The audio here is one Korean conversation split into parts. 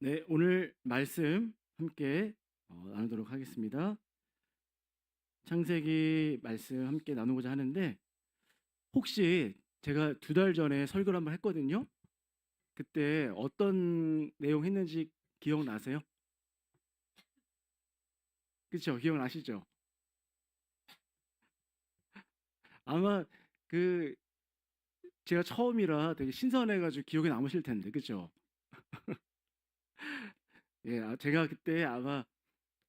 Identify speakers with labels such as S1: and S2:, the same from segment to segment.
S1: 네, 오늘 말씀 함께 나누도록 하겠습니다. 창세기 말씀 함께 나누고자 하는데, 혹시 제가 2달 전에 설교를 한번 했거든요. 그때 어떤 내용 했는지 기억나세요? 그렇죠? 기억나시죠? 아마 그 제가 처음이라 되게 신선해가지고 기억에 남으실 텐데, 그렇죠? 예, 제가 그때 아마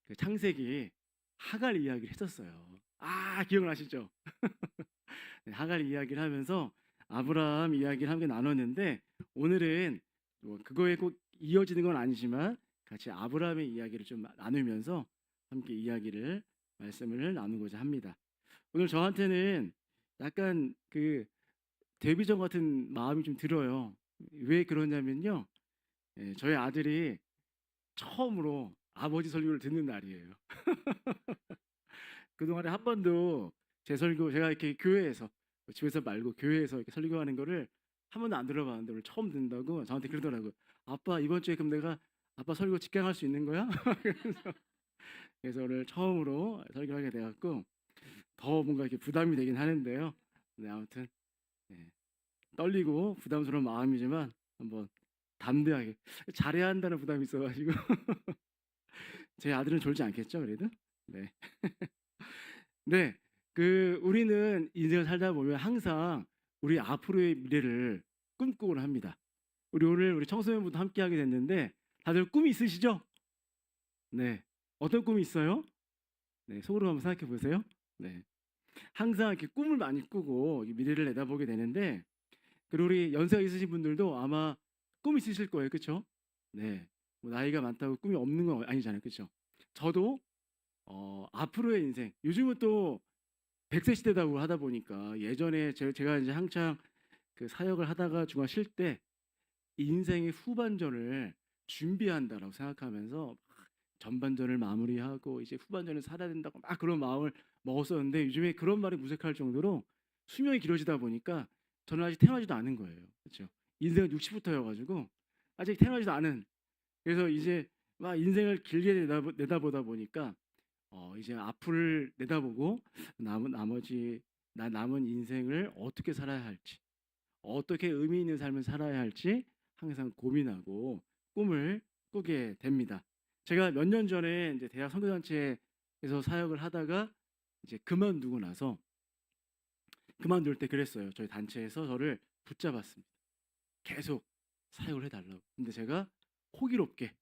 S1: 그 창세기 하갈 이야기를 했었어요. 기억나시죠? 네, 하갈 이야기를 하면서 아브라함 이야기를 함께 나눴는데, 오늘은 뭐 그거에 꼭 이어지는 건 아니지만 같이 아브라함의 이야기를 좀 나누면서 함께 말씀을 나누고자 합니다. 오늘 저한테는 약간 그 데뷔전 같은 마음이 좀 들어요. 왜 그러냐면요, 저희 아들이 처음으로 아버지 설교를 듣는 날이에요. 그동안에 한 번도 제 설교, 제가 이렇게 교회에서, 집에서 말고 교회에서 이렇게 설교하는 거를 한 번도 안 들어봤는데 오늘 처음 듣는다고 저한테 그러더라고요. 아빠, 이번 주에 그럼 내가 아빠 설교 직행할 수 있는 거야? 그래서 오늘 처음으로 설교하게 돼갖고 더 뭔가 이렇게 부담이 되긴 하는데요. 네, 아무튼 네, 떨리고 부담스러운 마음이지만 한번 담대하게 잘해야 한다는 부담이 있어가지고 제 아들은 졸지 않겠죠, 그래도? 네. 네, 우리는 인생을 살다 보면 항상 우리 앞으로의 미래를 꿈꾸곤 합니다. 우리 청소년부터 함께 하게 됐는데 다들 꿈이 있으시죠? 네, 어떤 꿈이 있어요? 네, 속으로 한번 생각해 보세요. 네, 항상 이렇게 꿈을 많이 꾸고 미래를 내다보게 되는데, 그리고 우리 연세가 있으신 분들도 아마 꿈 있으실 거예요, 그렇죠? 네, 뭐 나이가 많다고 꿈이 없는 건 아니잖아요, 그렇죠? 저도 앞으로의 인생, 요즘은 또 100세 시대다고 하다 보니까 예전에 제가 이제 한창 그 사역을 하다가 중간 쉴 때 인생의 후반전을 준비한다라고 생각하면서 전반전을 마무리하고 이제 후반전을 살아야 된다고 막 그런 마음을 먹었었는데, 요즘에 그런 말이 무색할 정도로 수명이 길어지다 보니까 저는 아직 태어나지도 않은 거예요. 그렇죠? 인생은 60부터여가지고 아직 태어나지도 않은, 그래서 이제 막 인생을 길게 내다보다 보니까 이제 앞을 내다보고 나머지 남은 인생을 어떻게 살아야 할지, 어떻게 의미 있는 삶을 살아야 할지 항상 고민하고 꿈을 꾸게 됩니다. 제가 몇 년 전에 이제 대학 선교단체에서 사역을 하다가 이제 그만두고 나서, 그만둘 때 그랬어요. 저희 단체에서 저를 붙잡았습니다. 계속 사역을 해달라고. 근데 제가 호기롭게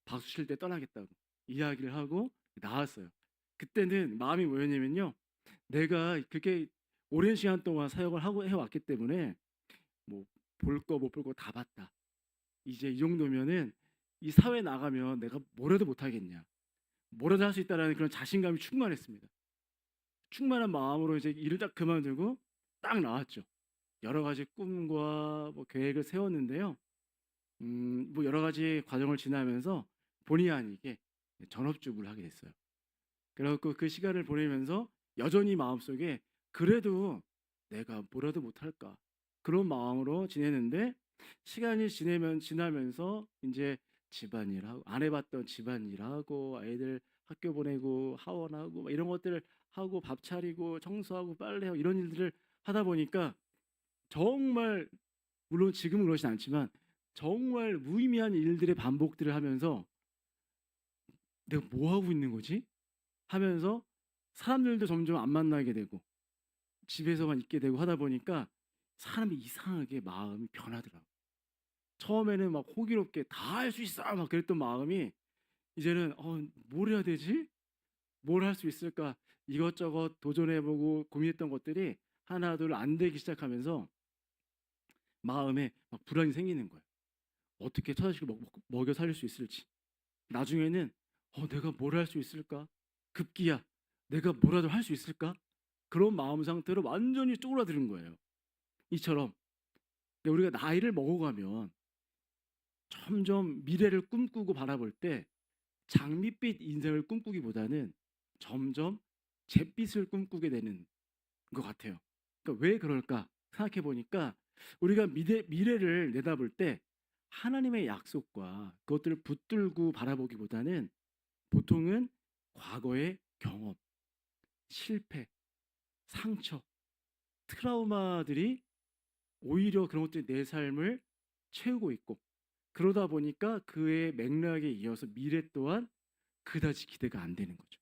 S1: 박수 칠 때 떠나겠다고 이야기를 하고 나왔어요. 그때는 마음이 뭐였냐면요, 내가 그렇게 오랜 시간 동안 사역을 하고 해왔기 때문에 뭐 볼 거 못 볼 거 다 봤다. 이제 이 정도면은 이 사회 나가면 내가 뭐라도 못하겠냐, 뭐라도 할 수 있다라는 그런 자신감이 충만했습니다. 충만한 마음으로 이제 일을 딱 그만두고 딱 나왔죠. 여러 가지 꿈과 뭐 계획을 세웠는데요. 뭐 여러 가지 과정을 지나면서 본의 아니게 전업주부를 하게 됐어요. 그래갖고 그 시간을 보내면서 여전히 마음속에 그래도 내가 뭐라도 못할까 그런 마음으로 지내는데, 시간이 지나면서 이제 집안일하고 안 해봤던 집안일하고 아이들 학교 보내고 하원하고 막 이런 것들을 하고 밥 차리고 청소하고 빨래하고 이런 일들을 하다 보니까 정말, 물론 지금은 그러진 않지만 정말 무의미한 일들의 반복들을 하면서 내가 뭐 하고 있는 거지? 하면서 사람들도 점점 안 만나게 되고 집에서만 있게 되고 하다 보니까 사람이 이상하게 마음이 변하더라고. 처음에는 막 호기롭게 다 할 수 있어 막 그랬던 마음이 이제는 뭘 해야 되지? 뭘 할 수 있을까? 이것저것 도전해보고 고민했던 것들이 하나 둘 안 되기 시작하면서 마음에 막 불안이 생기는 거예요. 어떻게 처자식을 먹여 살릴 수 있을지. 나중에는 내가 뭘 할 수 있을까? 급기야 내가 뭐라도 할 수 있을까? 그런 마음 상태로 완전히 쪼그라드는 거예요. 이처럼 우리가 나이를 먹어가면 점점 미래를 꿈꾸고 바라볼 때 장밋빛 인생을 꿈꾸기보다는 점점 잿빛을 꿈꾸게 되는 것 같아요. 그러니까 왜 그럴까 생각해 보니까 우리가 미래를 내다볼 때 하나님의 약속과 그것들을 붙들고 바라보기보다는 보통은 과거의 경험, 실패, 상처, 트라우마들이 오히려 그런 것들이 내 삶을 채우고 있고, 그러다 보니까 그의 맥락에 이어서 미래 또한 그다지 기대가 안 되는 거죠.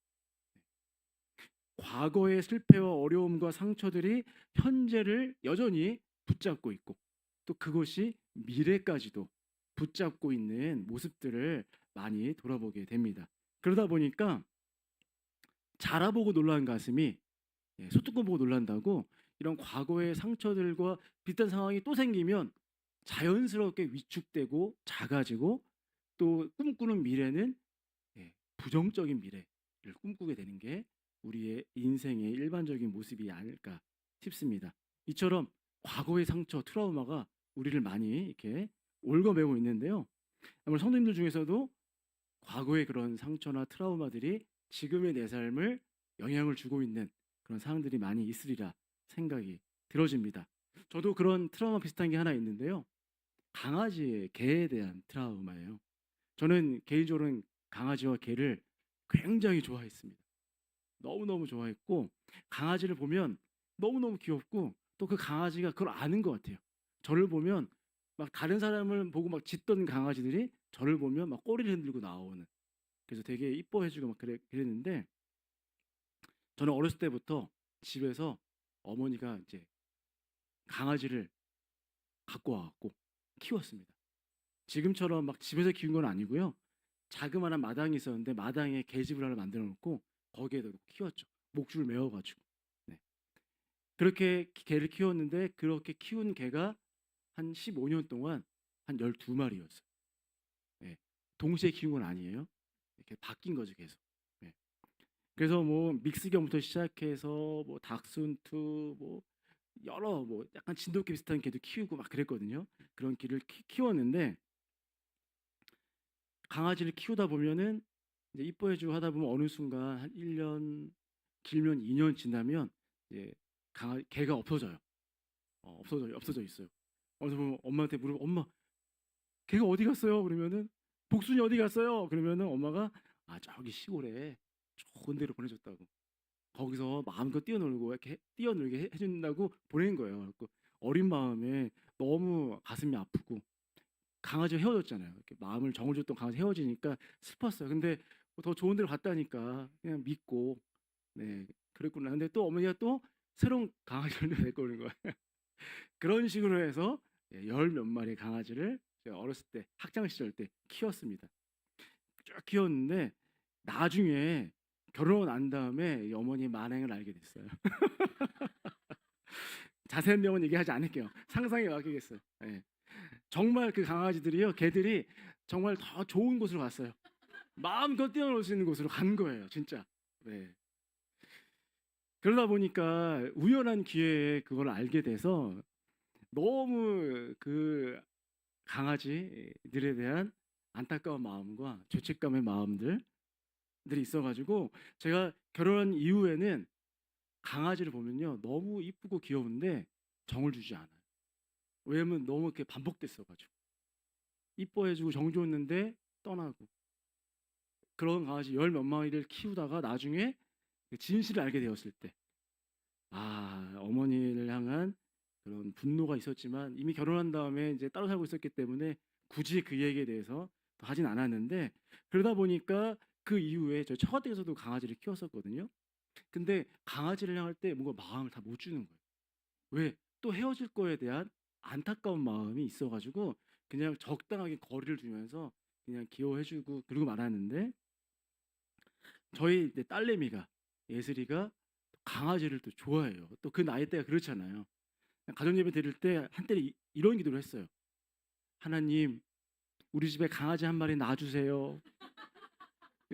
S1: 과거의 실패와 어려움과 상처들이 현재를 여전히 붙잡고 있고, 또 그것이 미래까지도 붙잡고 있는 모습들을 많이 돌아보게 됩니다. 그러다 보니까 자라보고 놀란 가슴이 소뚜껑 보고 놀란다고, 이런 과거의 상처들과 비슷한 상황이 또 생기면 자연스럽게 위축되고 작아지고, 또 꿈꾸는 미래는 부정적인 미래를 꿈꾸게 되는 게 우리의 인생의 일반적인 모습이 아닐까 싶습니다. 이처럼 과거의 상처, 트라우마가 우리를 많이 이렇게 얽어매고 있는데요. 아마 성도님들 중에서도 과거의 그런 상처나 트라우마들이 지금의 내 삶을 영향을 주고 있는 그런 상황들이 많이 있으리라 생각이 들어집니다. 저도 그런 트라우마 비슷한 게 하나 있는데요. 강아지의 개에 대한 트라우마예요. 저는 개인적으로는 강아지와 개를 굉장히 좋아했습니다. 너무너무 좋아했고, 강아지를 보면 너무너무 귀엽고, 또 그 강아지가 그걸 아는 것 같아요. 저를 보면 막 다른 사람을 보고 막 짖던 강아지들이 저를 보면 막 꼬리를 흔들고 나오는, 그래서 되게 이뻐해주고 막 그랬는데, 저는 어렸을 때부터 집에서 어머니가 이제 강아지를 갖고 와갖고 키웠습니다. 지금처럼 막 집에서 키운 건 아니고요. 자그마한 마당이 있었는데 마당에 개집을 하나 만들어 놓고 거기에다 놓고 키웠죠. 목줄을 메어가지고. 네. 그렇게 개를 키웠는데, 그렇게 키운 개가 한 15년 동안 한 12마리였어요. 네. 동시에 키운 건 아니에요. 이렇게 바뀐 거죠, 계속. 네. 그래서 뭐 믹스견부터 시작해서 뭐 닥순투, 뭐 여러 뭐 약간 진돗개 비슷한 개도 키우고 막 그랬거든요. 그런 개를 키웠는데, 강아지를 키우다 보면은 이제 이뻐해주고 하다 보면 어느 순간 한 1년, 길면 2년 지나면 이제 개가 없어져요. 없어져 있어요. 어느 보면 엄마한테 물어보, 엄마 개가 어디 갔어요? 그러면은 복순이 어디 갔어요? 그러면은 엄마가 저기 시골에 좋은 데로 보내줬다고. 거기서 마음껏 뛰어놀고 이렇게 뛰어놀게 해준다고 보낸 거예요. 그 어린 마음에 너무 가슴이 아프고, 강아지가 헤어졌잖아요. 이렇게 마음을 정을 줬던 강아지 헤어지니까 슬펐어요. 근데 뭐더 좋은 데로 갔다니까 그냥 믿고, 네, 그랬구나. 근데 또 어머니가 또 새로운 강아지를 데리고 오는 거예요. 그런 식으로 해서 열 몇 마리 강아지를 제가 어렸을 때 학창 시절 때 키웠습니다. 쭉 키웠는데 나중에 결혼을 한 다음에 이 어머니 만행을 알게 됐어요. 자세한 내용은 얘기하지 않을게요. 상상에 맡기겠어요. 네. 정말 그 강아지들이요, 개들이 정말 더 좋은 곳으로 갔어요. 마음껏 뛰어놀 수 있는 곳으로 간 거예요, 진짜. 네. 그러다 보니까 우연한 기회에 그걸 알게 돼서 너무 그 강아지들에 대한 안타까운 마음과 죄책감의 마음들이 있어가지고, 제가 결혼한 이후에는 강아지를 보면요 너무 이쁘고 귀여운데 정을 주지 않아요. 왜냐면 너무 이렇게 반복됐어가지고, 이뻐해주고 정 줬는데 떠나고, 그런 강아지 열 몇 마리를 키우다가 나중에 그 진실을 알게 되었을 때, 어머니를 향한 그런 분노가 있었지만, 이미 결혼한 다음에 이제 따로 살고 있었기 때문에 굳이 그 얘기에 대해서 더 하진 않았는데, 그러다 보니까 그 이후에 저 처가댁에서도 강아지를 키웠었거든요. 근데 강아지를 향할 때 뭔가 마음을 다 못 주는 거예요. 왜? 또 헤어질 거에 대한 안타까운 마음이 있어가지고 그냥 적당하게 거리를 두면서 그냥 귀여워해주고 그러고 말았는데, 저희 이제 딸내미가, 예슬이가 강아지를 또 좋아해요. 또 그 나이 대가 그렇잖아요. 가정예배 드릴 때 한때 이런 기도를 했어요. 하나님, 우리 집에 강아지 한 마리 놔주세요.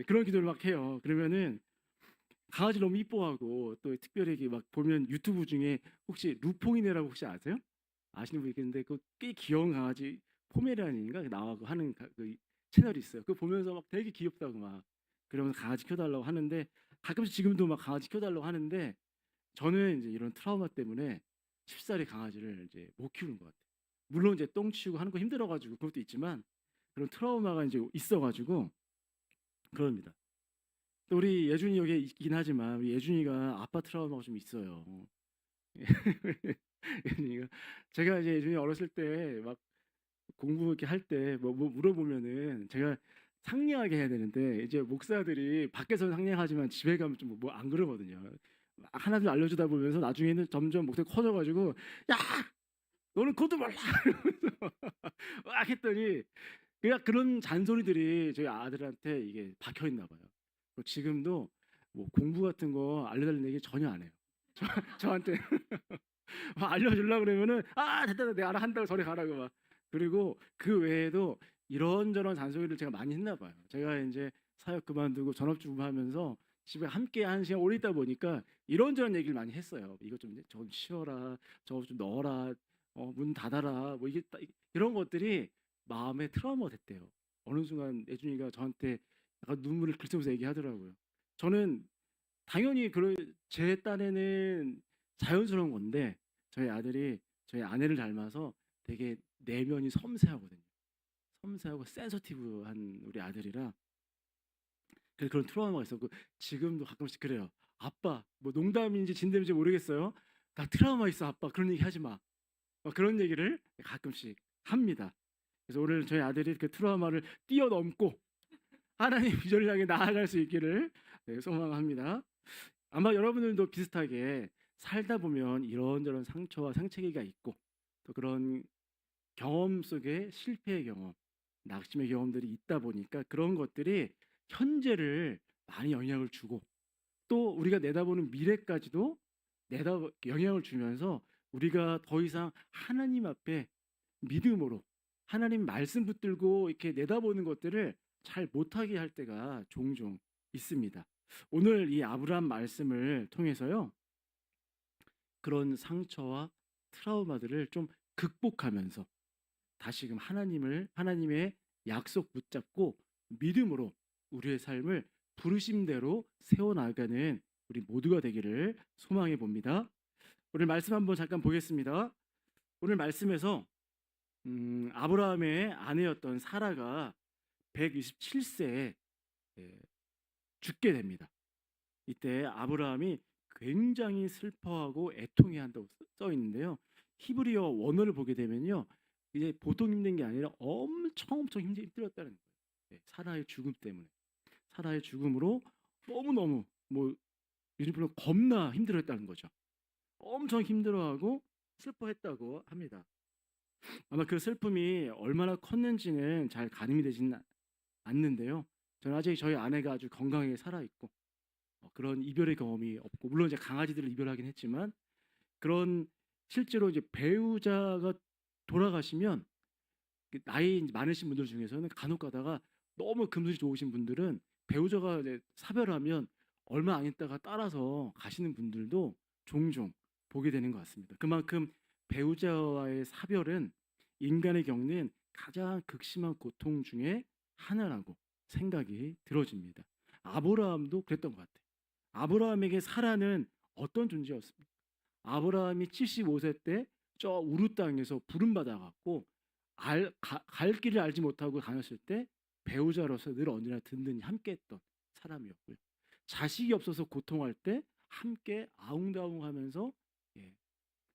S1: 그런 기도를 막 해요. 그러면은 강아지 너무 이뻐하고, 또 특별히 이렇게 막 보면 유튜브 중에 혹시 루퐁이네라고 혹시 아세요? 아시는 분 있겠는데, 그 꽤 귀여운 강아지 포메라니인가 나와고 하는 그 채널이 있어요. 그거 보면서 막 되게 귀엽다고 막 그러면서 강아지 키워달라고 하는데, 가끔씩 지금도 막 강아지 키워달라고 하는데, 저는 이제 이런 트라우마 때문에 쉽사리 강아지를 이제 못 키우는 것 같아요. 물론 이제 똥 치우고 하는 거 힘들어 가지고 그것도 있지만 그런 트라우마가 이제 있어 가지고 그럽니다. 또 우리 예준이 여기에 있긴 하지만 우리 예준이가 아빠 트라우마가 좀 있어요. 예준이가 제가 이제 예준이 어렸을 때 막 공부 이렇게 할 때 뭐 물어보면은 제가 상냥하게 해야 되는데 이제 목사들이 밖에서는 상냥하지만 집에 가면 좀 뭐 안 그러거든요. 막 하나둘 알려주다 보면서 나중에는 점점 목소리가 커져 가지고 "야! 너는 그것도 몰라!" 이러면서 막 했더니 그냥 그런 잔소리들이 저희 아들한테 이게 박혀 있나 봐요. 지금도 뭐 공부 같은 거 알려달라는 얘기 전혀 안 해요. 저한테 알려주려고 그러면은 "아 됐다. 내가 알아 한다고 저리 가라고." 막. 그리고 그 외에도 이런저런 잔소리를 제가 많이 했나 봐요. 제가 인제 사역 그만두고 전업주부하면서 집에 함께 1시간 오래 있다 보니까 이런저런 얘기를 많이 했어요. "이것 좀 저거 좀 치워라. 저거 좀 넣어라. 문 닫아라." 뭐 이게 딱 이런 것들이 마음에 트라우마가 됐대요. 어느 순간 예준이가 저한테 약간 눈물을 글썽이면서 얘기하더라고요. 저는 당연히 제 딴에는 자연스러운 건데 저희 아들이 저희 아내를 닮아서 되게 내면이 섬세하거든요. 섬세하고 센서티브한 우리 아들이라 그런 트라우마가 있었고 지금도 가끔씩 그래요. "아빠" 뭐 농담인지 진담인지 모르겠어요. "나 트라우마 있어 아빠. 그런 얘기 하지 마." 그런 얘기를 가끔씩 합니다. 그래서 오늘 저희 아들이 그 트라우마를 뛰어넘고 하나님 비전을 향해 나아갈 수 있기를 소망합니다. 아마 여러분들도 비슷하게 살다 보면 이런저런 상처와 상처기가 있고 또 그런 경험 속에 실패의 경험, 낙심의 경험들이 있다 보니까 그런 것들이 현재를 많이 영향을 주고 또 우리가 내다보는 미래까지도 영향을 주면서 우리가 더 이상 하나님 앞에 믿음으로 하나님 말씀 붙들고 이렇게 내다보는 것들을 잘 못하게 할 때가 종종 있습니다. 오늘 이 아브라함 말씀을 통해서요. 그런 상처와 트라우마들을 좀 극복하면서 다시금 하나님의 약속 붙잡고 믿음으로 우리의 삶을 부르심대로 세워나가는 우리 모두가 되기를 소망해 봅니다. 오늘 말씀 한번 잠깐 보겠습니다. 오늘 말씀에서 아브라함의 아내였던 사라가 127세에 죽게 됩니다. 이때 아브라함이 굉장히 슬퍼하고 애통해 한다고 써 있는데요. 히브리어 원어를 보게 되면요. 이제 보통 힘든 게 아니라 엄청 힘들었다는 거예요. 사라의 죽음 때문에. 사라의 죽음으로 너무너무 뭐 요즘 말로 겁나 힘들었다는 거죠. 엄청 힘들어하고 슬퍼했다고 합니다. 아마 그 슬픔이 얼마나 컸는지는 잘 가늠이 되지는 않는데요. 저는 아직 저희 아내가 아주 건강하게 살아 있고 그런 이별의 경험이 없고 물론 이제 강아지들을 이별하긴 했지만 그런 실제로 이제 배우자가 돌아가시면 나이 많으신 분들 중에서는 간혹 가다가 너무 금슬이 좋으신 분들은 배우자가 이제 사별하면 얼마 안 있다가 따라서 가시는 분들도 종종 보게 되는 것 같습니다. 그만큼 배우자와의 사별은 인간이 겪는 가장 극심한 고통 중에 하나라고 생각이 들어집니다. 아브라함도 그랬던 것 같아요. 아브라함에게 사라는 어떤 존재였습니까? 아브라함이 75세 때 저 우루 땅에서 부름받아 갖고 갈 길을 알지 못하고 다녔을 때 배우자로서 늘 언제나 든든히 함께했던 사람이었고요. 자식이 없어서 고통할 때 함께 아웅다웅하면서 예,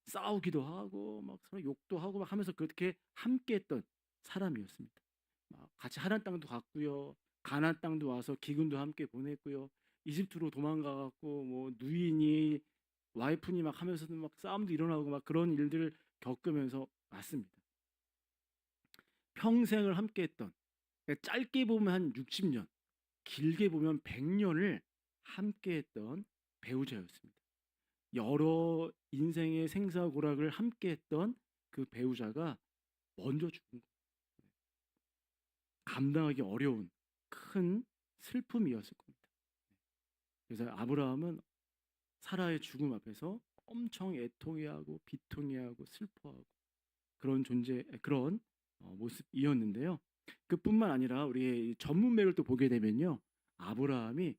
S1: 싸우기도 하고 막 서로 욕도 하고 막 하면서 그렇게 함께했던 사람이었습니다. 막 같이 하란 땅도 갔고요. 가나안 땅도 와서 기근도 함께 보냈고요. 이집트로 도망가 갖고 뭐 누이니 와이프니 막 하면서도 막 싸움도 일어나고 막 그런 일들을 겪으면서 왔습니다. 평생을 함께했던 짧게 보면 한 60년, 길게 보면 100년을 함께했던 배우자였습니다. 여러 인생의 생사고락을 함께했던 그 배우자가 먼저 죽은 거. 감당하기 어려운 큰 슬픔이었을 겁니다. 그래서 아브라함은 사라의 죽음 앞에서 엄청 애통해하고 비통해하고 슬퍼하고 그런 모습이었는데요. 그뿐만 아니라 우리 전문맥을 또 보게 되면요. 아브라함이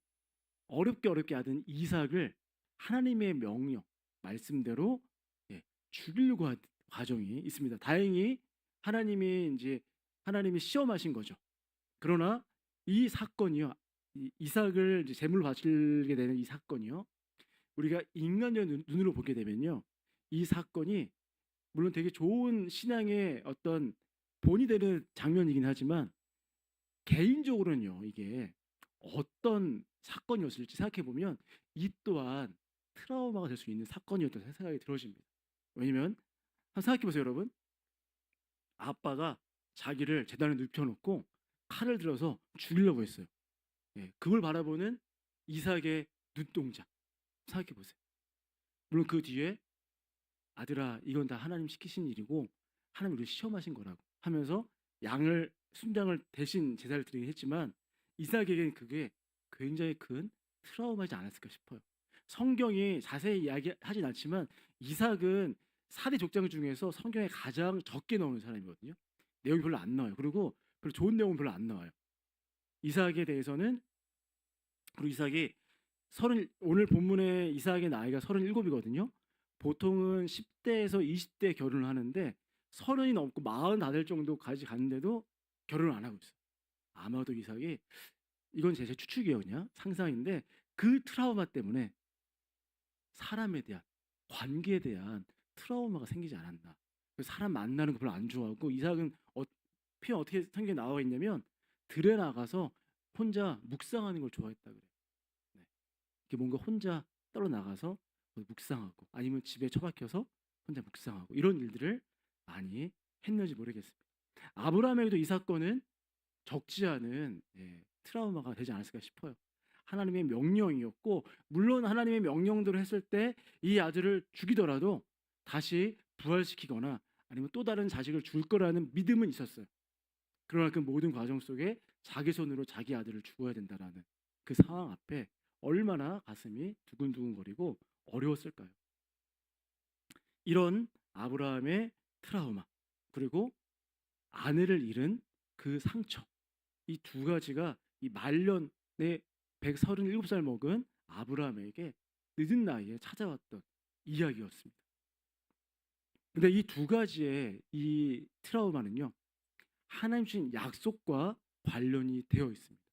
S1: 어렵게 하던 이삭을 하나님의 명령 말씀대로 죽이려고 과정이 있습니다. 다행히 하나님이 이제 하나님이 시험하신 거죠. 그러나 이 사건이요, 이삭을 이제 제물로 바치게 되는 이 사건이요, 우리가 인간의 눈으로 보게 되면요, 이 사건이 물론 되게 좋은 신앙의 어떤 본이 되는 장면이긴 하지만 개인적으로는요, 이게 어떤 사건이었을지 생각해 보면 이 또한 트라우마가 될 수 있는 사건이었다는 생각이 들어집니다. 왜냐면 한번 생각해 보세요, 여러분. 아빠가 자기를 재단에 눕혀놓고 칼을 들어서 죽이려고 했어요. 예, 그걸 바라보는 이삭의 눈동자 생각해 보세요. 물론 그 뒤에 아들아, 이건 다 하나님 시키신 일이고 하나님 우리를 시험하신 거라고 하면서 양을 순장을 대신 제사를 드리긴 했지만 이삭에게는 그게 굉장히 큰 트라우마이지 않았을까 싶어요. 성경이 자세히 이야기하진 않지만 이삭은 4대 족장 중에서 성경에 가장 적게 나오는 사람이거든요. 내용이 별로 안 나와요. 그리고 별로 좋은 내용은 별로 안 나와요. 이삭에 대해서는, 그리고 이삭이 오늘 본문의 이삭의 나이가 37이거든요. 보통은 10대에서 20대 결혼을 하는데 30이 넘고 40 다 될 정도까지 갔는데도 결혼을 안 하고 있어요. 아마도 이삭이, 이건 제 추측이에요, 그냥 상상인데, 그 트라우마 때문에 사람에 대한, 관계에 대한 트라우마가 생기지 않았나. 사람 만나는 거 별로 안 좋아하고, 이삭은 표현 어떻게 성경에 나와 있냐면 들에 나가서 혼자 묵상하는 걸 좋아했다 그래요. 네. 이렇게 뭔가 혼자 떨어 나가서 묵상하고, 아니면 집에 처박혀서 혼자 묵상하고, 이런 일들을 많이 했는지 모르겠습니다. 아브라함에게도 이 사건은 적지 않은 트라우마가 되지 않았을까 싶어요. 하나님의 명령이었고, 물론 하나님의 명령대로 했을 때 이 아들을 죽이더라도 다시 부활시키거나 아니면 또 다른 자식을 줄 거라는 믿음은 있었어요. 그러나 그 모든 과정 속에 자기 손으로 자기 아들을 죽어야 된다라는 그 상황 앞에 얼마나 가슴이 두근두근거리고 어려웠을까요? 이런 아브라함의 트라우마, 그리고 아내를 잃은 그 상처, 이 두 가지가 이 말년에 137살 먹은 아브라함에게 늦은 나이에 찾아왔던 이야기였습니다. 근데 이 두 가지의 이 트라우마는요, 하나님 주신 약속과 관련이 되어 있습니다.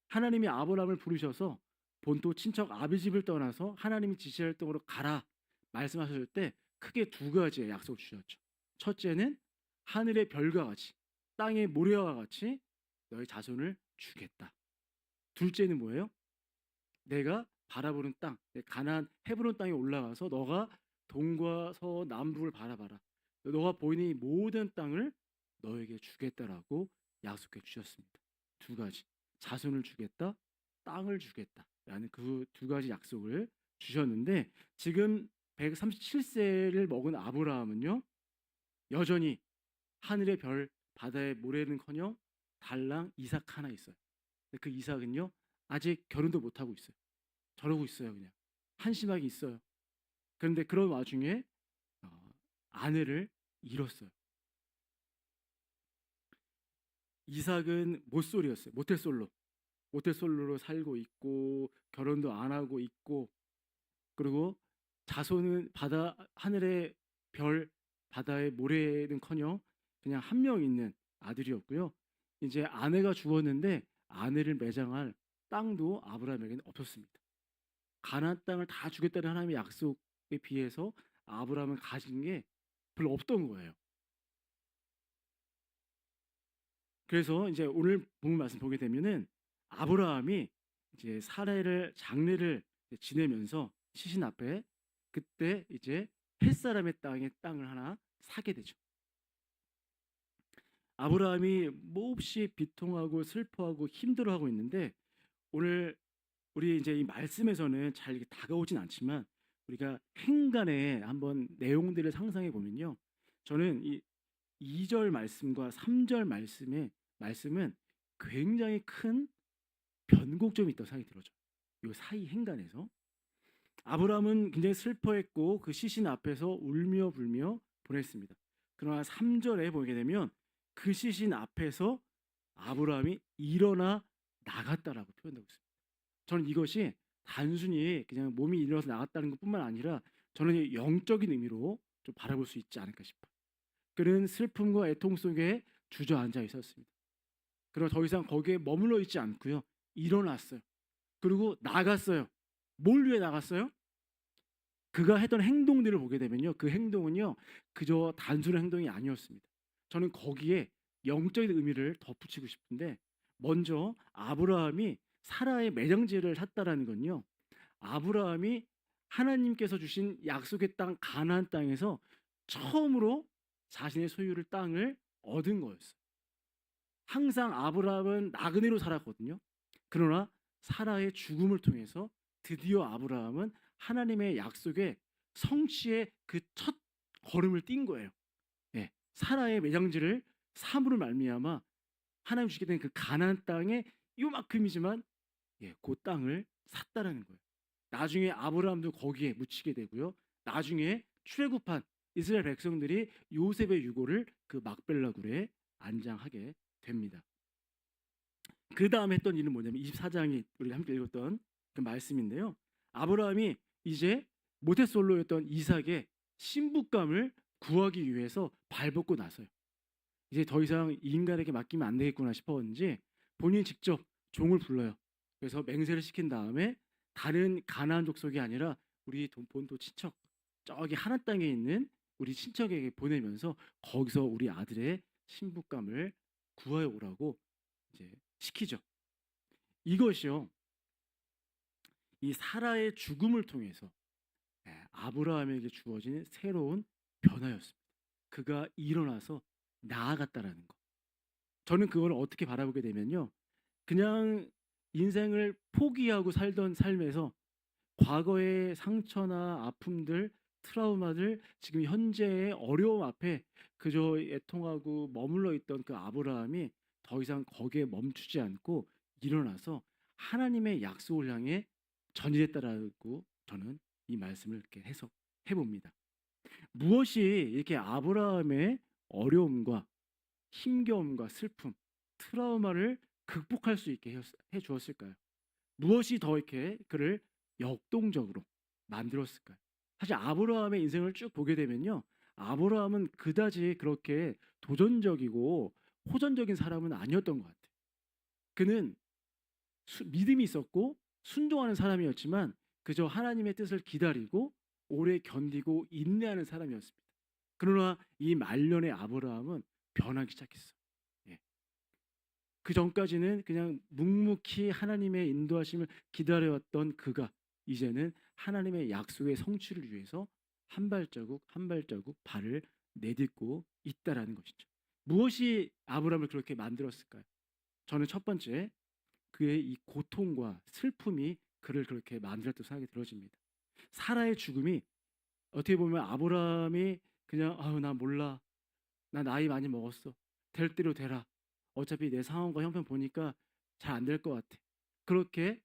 S1: 하나님이 아브라함을 부르셔서 본토 친척 아비 집을 떠나서 하나님이 지시할 땅으로 가라 말씀하셨을 때 크게 두 가지의 약속을 주셨죠. 첫째는 하늘의 별과 같이 땅의 모래와 같이 너의 자손을 주겠다. 둘째는 뭐예요? 내가 바라보는 땅, 가나안 헤브론 땅에 올라가서 너가 동과 서 남북을 바라봐라. 너가 보이는 이 모든 땅을 너에게 주겠다라고 약속해 주셨습니다. 두 가지, 자손을 주겠다, 땅을 주겠다라는 그 두 가지 약속을 주셨는데, 지금 137세를 먹은 아브라함은요, 여전히 하늘의 별, 바다의 모래는커녕 달랑 이삭 하나 있어요. 그 이삭은요, 아직 결혼도 못 하고 있어요. 저러고 있어요. 그냥 한심하게 있어요. 그런데 그런 와중에 아내를 잃었어요. 이삭은 모쏠이었어요. 모태솔로로 살고 있고 결혼도 안 하고 있고, 그리고 자손은 하늘의 별, 바다의 모래는커녕 그냥 한 명 있는 아들이었고요. 이제 아내가 죽었는데 아내를 매장할 땅도 아브라함에게는 없었습니다. 가나안 땅을 다 주겠다는 하나님의 약속에 비해서 아브라함은 가진 게 별로 없던 거예요. 그래서 이제 오늘 본문 말씀 보게 되면은 아브라함이 이제 장례를 지내면서 시신 앞에, 그때 이제 햇사람의 땅을 하나 사게 되죠. 아브라함이 몹시 비통하고 슬퍼하고 힘들어하고 있는데, 오늘 우리 이제 이 말씀에서는 잘 다가오진 않지만 우리가 행간에 한번 내용들을 상상해 보면요, 저는 이 2절 말씀과 3절 말씀은 굉장히 큰 변곡점이 있다고 생각이 들어요. 이 사이 행간에서 아브라함은 굉장히 슬퍼했고 그 시신 앞에서 울며 불며 보냈습니다. 그러나 3절에 보게 되면 그 시신 앞에서 아브라함이 일어나 나갔다라고 표현하고 있습니다. 저는 이것이 단순히 그냥 몸이 일어나서 나갔다는 것뿐만 아니라 저는 영적인 의미로 좀 바라볼 수 있지 않을까 싶어요. 그는 슬픔과 애통 속에 주저앉아 있었습니다. 그러나 더 이상 거기에 머물러 있지 않고요. 일어났어요. 그리고 나갔어요. 뭘 위해 나갔어요? 그가 했던 행동들을 보게 되면요. 그 행동은요. 그저 단순한 행동이 아니었습니다. 저는 거기에 영적인 의미를 덧붙이고 싶은데 먼저 아브라함이 사라의 매장지를 샀다라는 건요. 아브라함이 하나님께서 주신 약속의 땅 가나안 땅에서 처음으로 자신의 소유를 땅을 얻은 거였어요. 항상 아브라함은 나그네로 살았거든요. 그러나 사라의 죽음을 통해서 드디어 아브라함은 하나님의 약속의 성취의 그 첫 걸음을 띈 거예요. 예, 사라의 매장지를 삼으로 말미암아 하나님 주시게 된 그 가나안 땅에 요만큼이지만 그 땅을 샀다라는 거예요. 나중에 아브라함도 거기에 묻히게 되고요. 나중에 출애굽한 이스라엘 백성들이 요셉의 유고를 그 막벨라 굴에 안장하게 됩니다. 그 다음에 했던 일은 뭐냐면 24장이 우리가 함께 읽었던 그 말씀인데요. 아브라함이 이제 모태솔로였던 이삭의 신부감을 구하기 위해서 발벗고 나서요. 이제 더 이상 이 인간에게 맡기면 안 되겠구나 싶었는지 본인이 직접 종을 불러요. 그래서 맹세를 시킨 다음에 다른 가나안 족속이 아니라 우리 본토 친척 저기 하나 땅에 있는 우리 친척에게 보내면서 거기서 우리 아들의 신부감을 구하여 오라고 이제 시키죠. 이것이요. 이 사라의 죽음을 통해서 아브라함에게 주어진 새로운 변화였습니다. 그가 일어나서 나아갔다라는 거. 저는 그걸 어떻게 바라보게 되면요. 그냥 인생을 포기하고 살던 삶에서 과거의 상처나 아픔들, 트라우마들, 지금 현재의 어려움 앞에 그저 애통하고 머물러 있던 그 아브라함이 더 이상 거기에 멈추지 않고 일어나서 하나님의 약속을 향해 전진했다라고 저는 이 말씀을 이렇게 해석해 봅니다. 무엇이 이렇게 아브라함의 어려움과 힘겨움과 슬픔, 트라우마를 극복할 수 있게 해 주었을까요? 무엇이 더 이렇게 그를 역동적으로 만들었을까요? 사실 아브라함의 인생을 쭉 보게 되면요. 아브라함은 그다지 그렇게 도전적이고 호전적인 사람은 아니었던 것 같아요. 그는 믿음이 있었고 순종하는 사람이었지만 그저 하나님의 뜻을 기다리고 오래 견디고 인내하는 사람이었습니다. 그러나 이 말년의 아브라함은 변하기 시작했어. 예. 그 전까지는 그냥 묵묵히 하나님의 인도하심을 기다려왔던 그가 이제는 하나님의 약속의 성취를 위해서 한 발자국 한 발자국 발을 내딛고 있다라는 것이죠. 무엇이 아브라함을 그렇게 만들었을까요? 저는 첫 번째 그의 이 고통과 슬픔이 그를 그렇게 만들었다고 생각이 들어집니다. 사라의 죽음이 어떻게 보면 아브라함이 그냥 아유 나 몰라 나 나이 많이 먹었어 될 대로 되라 어차피 내 상황과 형편 보니까 잘 안 될 것 같아 그렇게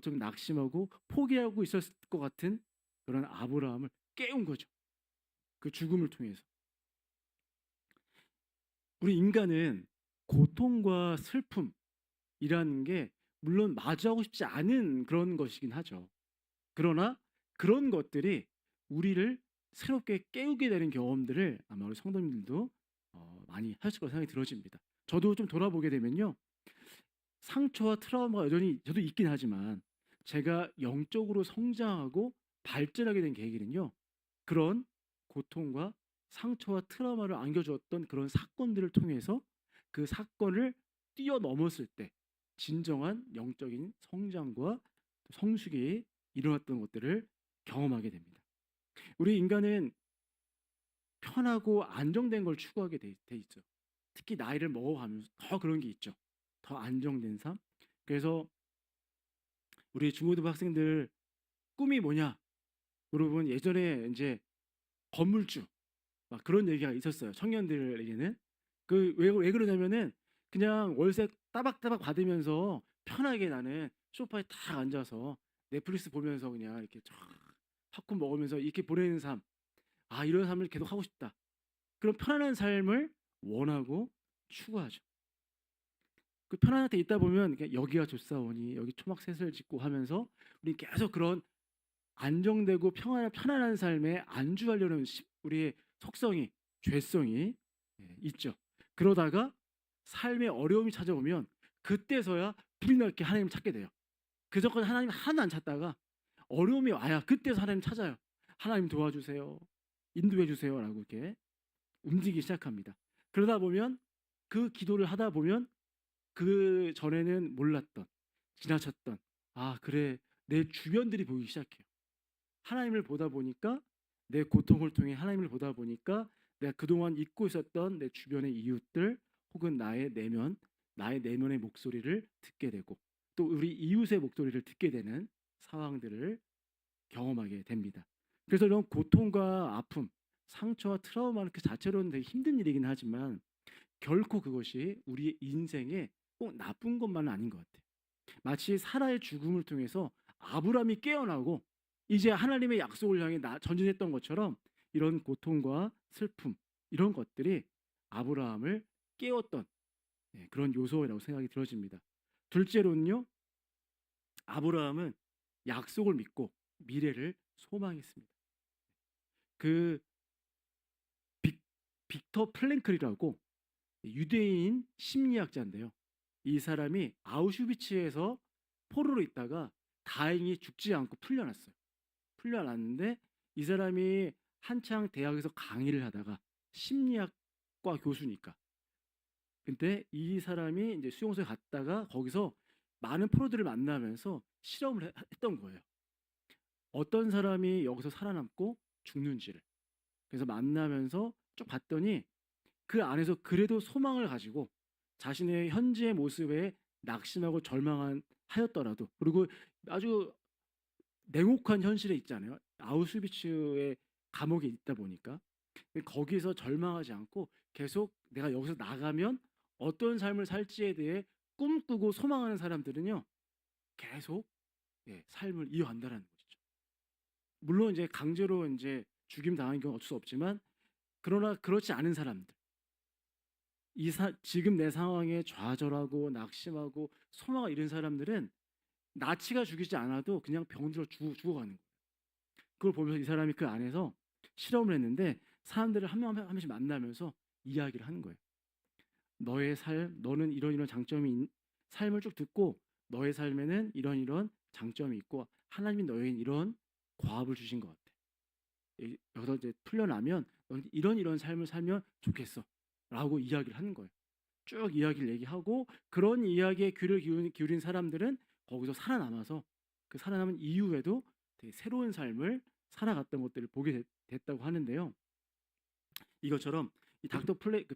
S1: 좀 낙심하고 포기하고 있었을 것 같은 그런 아브라함을 깨운 거죠. 그 죽음을 통해서 우리 인간은 고통과 슬픔이라는 게 물론 마주하고 싶지 않은 그런 것이긴 하죠. 그러나 그런 것들이 우리를 새롭게 깨우게 되는 경험들을 아마 우리 성도님들도 많이 하실 거라 생각이 들어집니다. 저도 좀 돌아보게 되면요. 상처와 트라우마가 여전히 저도 있긴 하지만 제가 영적으로 성장하고 발전하게 된 계기는요. 그런 고통과 상처와 트라우마를 안겨주었던 그런 사건들을 통해서 그 사건을 뛰어넘었을 때 진정한 영적인 성장과 성숙이 일어났던 것들을 경험하게 됩니다. 우리 인간은 편하고 안정된 걸 추구하게 돼 있죠. 특히 나이를 먹어가면서 더 그런 게 있죠. 더 안정된 삶. 그래서 우리 중고등부 학생들 꿈이 뭐냐? 여러분 예전에 이제 건물주 막 그런 얘기가 있었어요. 청년들에게는 왜 그러냐면은 그냥 월세 따박따박 받으면서 편하게 나는 소파에 딱 앉아서 넷플릭스 보면서 그냥 이렇게 쫙 팝콘 먹으면서 이렇게 보내는 삶. 아 이런 삶을 계속 하고 싶다. 그런 편안한 삶을 원하고 추구하죠. 그 편안한 데 있다 보면 여기가 좋사오니 여기 초막셋을 짓고 하면서 우리 계속 그런 안정되고 편안한 삶에 안주하려는 우리의 속성이 죄성이 예, 있죠. 그러다가 삶의 어려움이 찾아오면 그때서야 불이 났게 하나님을 찾게 돼요. 그전까지 하나님 하나도 안 찾다가 어려움이 와야 그때서 하나님 찾아요. 하나님 도와주세요. 인도해 주세요라고 이렇게 움직이기 시작합니다. 그러다 보면 그 기도를 하다 보면 그 전에는 몰랐던 지나쳤던 그래 내 주변들이 보이기 시작해요. 하나님을 보다 보니까 내 고통을 통해 하나님을 보다 보니까 내가 그동안 잊고 있었던 내 주변의 이웃들 혹은 나의 내면의 목소리를 듣게 되고 또 우리 이웃의 목소리를 듣게 되는 상황들을 경험하게 됩니다. 그래서 이런 고통과 아픔, 상처와 트라우마는 그 자체로는 되게 힘든 일이긴 하지만 결코 그것이 우리의 인생에 꼭 나쁜 것만은 아닌 것 같아요. 마치 사라의 죽음을 통해서 아브라함이 깨어나고 이제 하나님의 약속을 향해 전진했던 것처럼 이런 고통과 슬픔 이런 것들이 아브라함을 깨웠던 그런 요소라고 생각이 들어집니다. 둘째로는요, 아브라함은 약속을 믿고 미래를 소망했습니다. 그 빅, 빅터 플랭클이라고 유대인 심리학자인데요. 이 사람이 아우슈비츠에서 포로로 있다가 다행히 죽지 않고 풀려났어요. 풀려났는데 이 사람이 한창 대학에서 강의를 하다가 심리학과 교수니까 근데 이 사람이 이제 수용소에 갔다가 거기서 많은 프로들을 만나면서 실험을 했던 거예요. 어떤 사람이 여기서 살아남고 죽는지를. 그래서 만나면서 쭉 봤더니 그 안에서 그래도 소망을 가지고 자신의 현재의 모습에 낙심하고 절망한 하였더라도 그리고 아주 냉혹한 현실에 있잖아요. 아우슈비츠의 감옥에 있다 보니까 거기서 절망하지 않고 계속 내가 여기서 나가면 어떤 삶을 살지에 대해 꿈꾸고 소망하는 사람들은요 계속 삶을 이어간다는 것이죠. 물론 이제 강제로 이제 죽임 당한 경우 어쩔 수 없지만 그러나 그렇지 않은 사람들 지금 내 상황에 좌절하고 낙심하고 소망을 잃은 사람들은 나치가 죽이지 않아도 그냥 병들어 죽어가는 거예요. 그걸 보면서 이 사람이 그 안에서 실험을 했는데 사람들을 한 명 한 명씩 만나면서 이야기를 하는 거예요. 너의 삶, 너는 이런 장점이 삶을 쭉 듣고 너의 삶에는 이런 장점이 있고 하나님이 너에게 이런 과업을 주신 것 같아. 여기서 이제 풀려나면 넌 이런 삶을 살면 좋겠어. 라고 이야기를 하는 거예요. 쭉 이야기를 얘기하고 그런 이야기에 귀를 기울인 사람들은 거기서 살아남아서 그 살아남은 이후에도 되게 새로운 삶을 살아갔던 것들을 보게 됐다고 하는데요. 이것처럼 이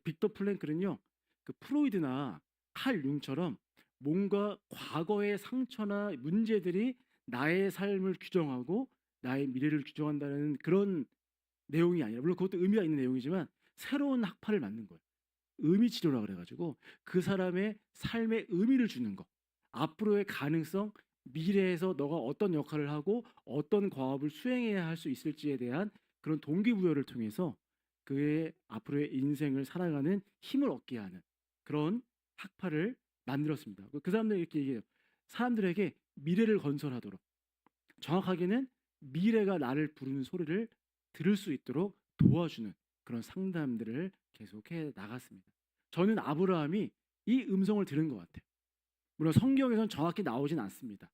S1: 빅터 플랭클은요, 그 프로이드나 칼 융처럼 뭔가 과거의 상처나 문제들이 나의 삶을 규정하고 나의 미래를 규정한다는 그런 내용이 아니라 물론 그것도 의미가 있는 내용이지만 새로운 학파를 만든 거예요. 의미 치료라 그래가지고 그 사람의 삶에 의미를 주는 거, 앞으로의 가능성, 미래에서 너가 어떤 역할을 하고 어떤 과업을 수행해야 할 수 있을지에 대한 그런 동기부여를 통해서 그의 앞으로의 인생을 살아가는 힘을 얻게 하는 그런 학파를 만들었습니다. 그 사람들이 이렇게 얘기해요. 사람들에게 미래를 건설하도록 정확하게는 미래가 나를 부르는 소리를 들을 수 있도록 도와주는 그런 상담들을 계속해 나갔습니다. 저는 아브라함이 이 음성을 들은 것 같아요. 물론 성경에선 정확히 나오진 않습니다.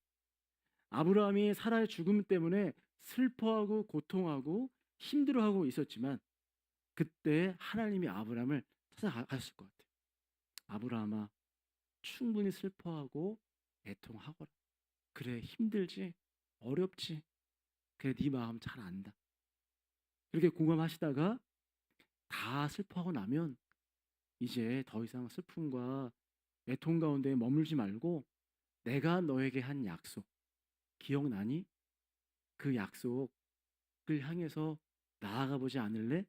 S1: 아브라함이 사라의 죽음 때문에 슬퍼하고 고통하고 힘들어하고 있었지만 그때 하나님이 아브라함을 찾아가셨을 것 같아요. 아브라함아, 충분히 슬퍼하고 애통하거라. 그래, 힘들지, 어렵지. 그래, 네 마음 잘 안다. 이렇게 공감하시다가 다 슬퍼하고 나면 이제 더 이상 슬픔과 애통 가운데 머물지 말고 내가 너에게 한 약속 기억나니? 그 약속을 향해서 나아가 보지 않을래?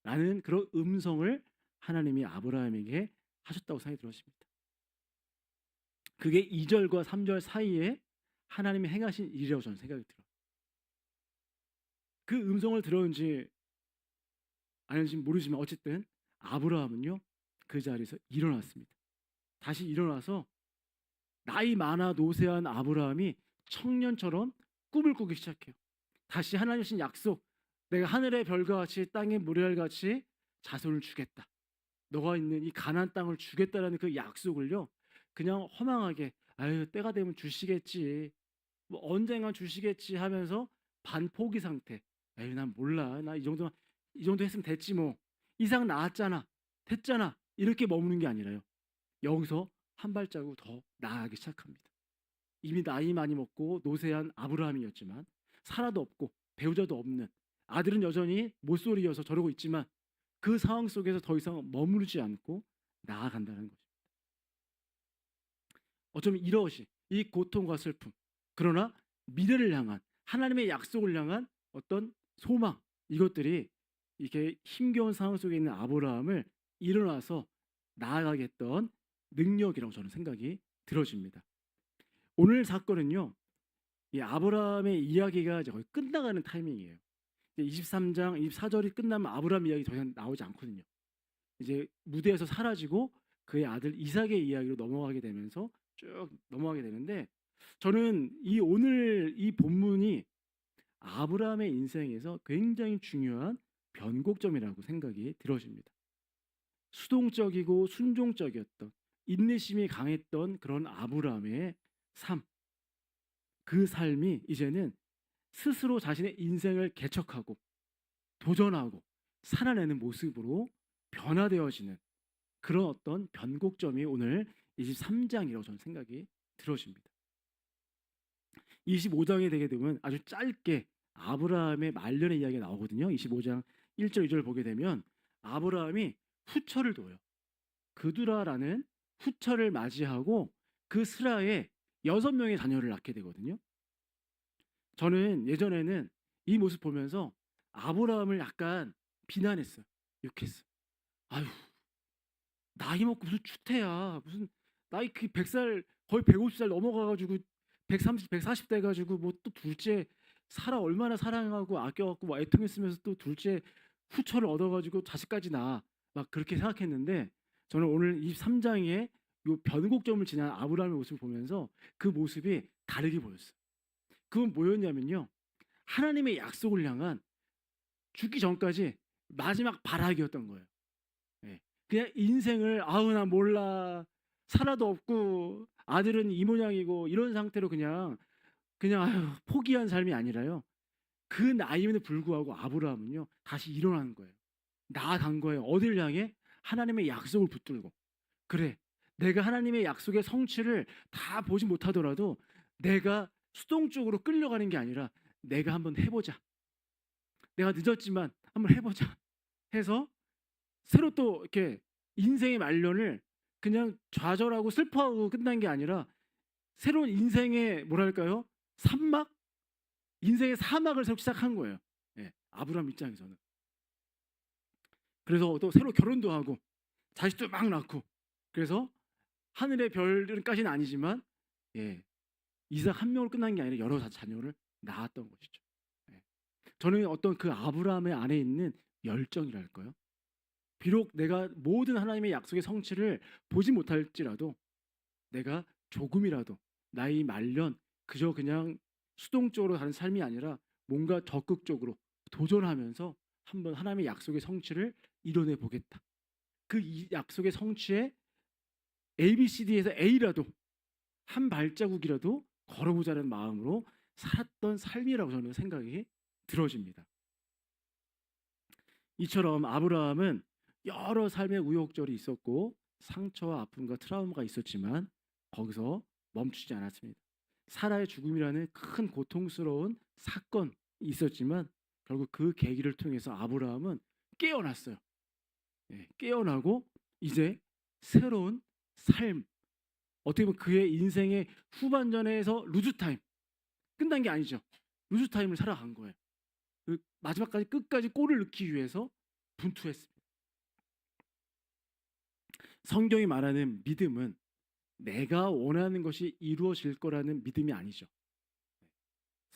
S1: 라는 그런 음성을 하나님이 아브라함에게 하셨다고 생각이 들었습니다. 그게 2절과 3절 사이에 하나님이 행하신 일이라고 저는 생각이 들어요. 그 음성을 들었는지 아닌지 모르지만 어쨌든 아브라함은요 그 자리에서 일어났습니다. 다시 일어나서 나이 많아 노쇠한 아브라함이 청년처럼 꿈을 꾸기 시작해요. 다시 하나님 주신 약속, 내가 하늘의 별과 같이 땅의 모래알 같이 자손을 주겠다. 너가 있는 이 가나안 땅을 주겠다라는 그 약속을요. 그냥 허망하게 아유 때가 되면 주시겠지. 뭐 언젠간 주시겠지 하면서 반포기 상태. 에이 난 몰라. 나 이 정도 했으면 됐지 뭐. 이상 나았잖아. 됐잖아. 이렇게 머무는 게 아니라요. 여기서 한 발자국 더 나아가기 시작합니다. 이미 나이 많이 먹고 노쇠한 아브라함이었지만 사라도 없고 배우자도 없는 아들은 여전히 못소리여서 저러고 있지만 그 상황 속에서 더 이상 머무르지 않고 나아간다는 것입니다. 어쩌면 이것이 이 고통과 슬픔 그러나 미래를 향한 하나님의 약속을 향한 어떤 소망 이것들이 이게 힘겨운 상황 속에 있는 아브라함을 일어나서 나아가게 했던 능력이라고 저는 생각이 들어집니다. 오늘 사건은요. 이 아브라함의 이야기가 이제 거의 끝나가는 타이밍이에요. 23장 24절이 끝나면 아브라함 이야기 더 이상 나오지 않거든요. 이제 무대에서 사라지고 그의 아들 이삭의 이야기로 넘어가게 되면서 쭉 넘어가게 되는데 저는 오늘 이 본문이 아브라함의 인생에서 굉장히 중요한 변곡점이라고 생각이 들어집니다. 수동적이고 순종적이었던 인내심이 강했던 그런 아브라함의 삶, 그 삶이 이제는 스스로 자신의 인생을 개척하고 도전하고 살아내는 모습으로 변화되어지는 그런 어떤 변곡점이 오늘 23장이라고 저는 생각이 들어집니다. 25장에 되게 되면 아주 짧게 아브라함의 말년의 이야기가 나오거든요. 25장 1절 2절 보게 되면 아브라함이 후처를 둬요. 그두라라는 후처를 맞이하고 그 스라에 6명의 자녀를 낳게 되거든요. 저는 예전에는 이 모습 보면서 아브라함을 약간 비난했어요. 욕했어요. 아유, 나이 먹고 무슨 추태야. 무슨 나이 그 100살 거의 150살 넘어가가지고 130, 140 돼가지고 뭐 또 둘째 사라 얼마나 사랑하고 아껴갖고 뭐 애통했으면서 또 둘째 후처를 얻어가지고 자식까지 낳아. 막 그렇게 생각했는데 저는 오늘 23장에 요 변곡점을 지난 아브라함의 모습을 보면서 그 모습이 다르게 보였어요. 그건 뭐였냐면요. 하나님의 약속을 향한 죽기 전까지 마지막 발악이었던 거예요. 예. 그냥 인생을 아우 나 몰라 살아도 없고 아들은 이 모양이고 이런 상태로 그냥 아유 포기한 삶이 아니라요. 그 나이에도 불구하고 아브라함은요 다시 일어나는 거예요. 나아간 거예요. 어딜 향해? 하나님의 약속을 붙들고 그래 내가 하나님의 약속의 성취를 다 보지 못하더라도 내가 수동적으로 끌려가는 게 아니라 내가 한번 해보자. 내가 늦었지만 한번 해보자 해서 새로 또 이렇게 인생의 말년을 그냥 좌절하고 슬퍼하고 끝난 게 아니라 새로운 인생의 뭐랄까요? 산막? 인생의 사막을 새로 시작한 거예요. 예, 아브라함 입장에서는. 그래서 또 새로 결혼도 하고 자식도 막 낳고 그래서 하늘의 별까지는 아니지만 예, 이삭 한 명으로 끝난 게 아니라 여러 자녀를 낳았던 것이죠. 예. 저는 어떤 그 아브라함의 안에 있는 열정이랄까요? 비록 내가 모든 하나님의 약속의 성취를 보지 못할지라도 내가 조금이라도 나의 말년 그저 그냥 수동적으로 가는 삶이 아니라 뭔가 적극적으로 도전하면서 한번 하나님의 약속의 성취를 이뤄내 보겠다. 그 약속의 성취에 ABCD에서 A라도 한 발자국이라도 걸어보자는 마음으로 살았던 삶이라고 저는 생각이 들어집니다. 이처럼 아브라함은 여러 삶의 우여곡절이 있었고 상처와 아픔과 트라우마가 있었지만 거기서 멈추지 않았습니다. 사라의 죽음이라는 큰 고통스러운 사건이 있었지만 결국 그 계기를 통해서 아브라함은 깨어났어요. 예, 깨어나고 이제 새로운 삶 어떻게 보면 그의 인생의 후반전에서 루즈타임 끝난 게 아니죠. 루즈타임을 살아간 거예요. 그 마지막까지 끝까지 골을 넣기 위해서 분투했습니다. 성경이 말하는 믿음은 내가 원하는 것이 이루어질 거라는 믿음이 아니죠.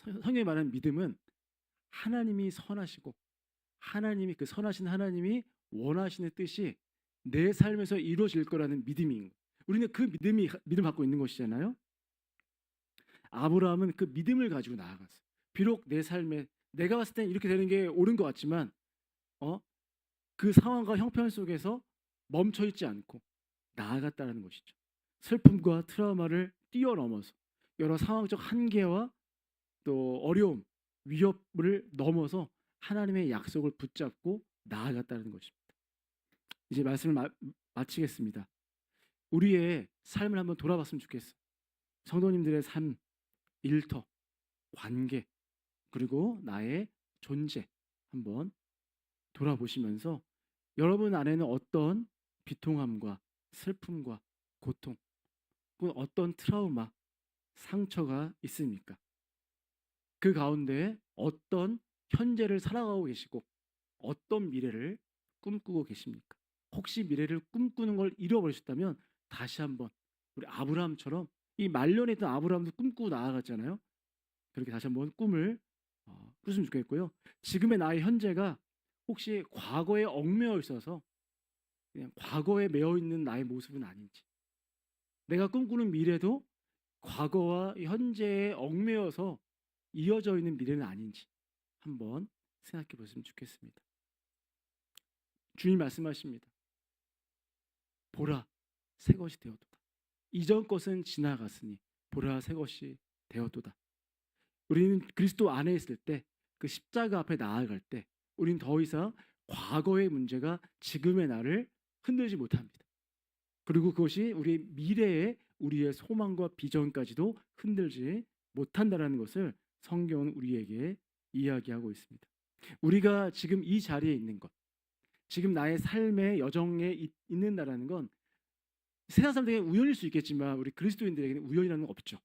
S1: 성경이 말하는 믿음은 하나님이 선하시고 하나님이 그 선하신 하나님이 원하시는 뜻이 내 삶에서 이루어질 거라는 믿음인 거예요. 우리는 그 믿음 갖고 있는 것이잖아요. 아브라함은 그 믿음을 가지고 나아갔어요. 비록 내 삶에 내가 봤을 땐 이렇게 되는 게 옳은 것 같지만 그 상황과 형편 속에서 멈춰 있지 않고 나아갔다는 것이죠. 슬픔과 트라우마를 뛰어넘어서 여러 상황적 한계와 또 어려움, 위협을 넘어서 하나님의 약속을 붙잡고 나아갔다는 것입니다. 이제 말씀을 마치겠습니다. 우리의 삶을 한번 돌아봤으면 좋겠어. 성도님들의 삶, 일터, 관계, 그리고 나의 존재 한번 돌아보시면서 여러분 안에는 어떤 비통함과 슬픔과 고통, 혹은 어떤 트라우마, 상처가 있습니까? 그 가운데 어떤 현재를 살아가고 계시고 어떤 미래를 꿈꾸고 계십니까? 혹시 미래를 꿈꾸는 걸 잃어버리셨다면 다시 한번 우리 아브라함처럼, 이 말년에 있던 아브라함도 꿈꾸고 나아갔잖아요. 그렇게 다시 한번 꿈을 꿨으면 좋겠고요. 지금의 나의 현재가 혹시 과거에 얽매여 있어서 그냥 과거에 매여 있는 나의 모습은 아닌지, 내가 꿈꾸는 미래도 과거와 현재에 얽매여서 이어져 있는 미래는 아닌지 한번 생각해 보시면 좋겠습니다. 주님 말씀하십니다. 보라, 새 것이 되었도다. 이전 것은 지나갔으니 보라, 새 것이 되었도다. 우리는 그리스도 안에 있을 때, 그 십자가 앞에 나아갈 때 우리는 더 이상 과거의 문제가 지금의 나를 흔들지 못합니다. 그리고 그것이 우리 미래의 우리의 소망과 비전까지도 흔들지 못한다라는 것을 성경은 우리에게 이야기하고 있습니다. 우리가 지금 이 자리에 있는 것, 지금 나의 삶의 여정에 있는다라는 건 세상 사람들에게 우연일 수 있겠지만 우리 그리스도인들에게는 우연이라는 건 없죠.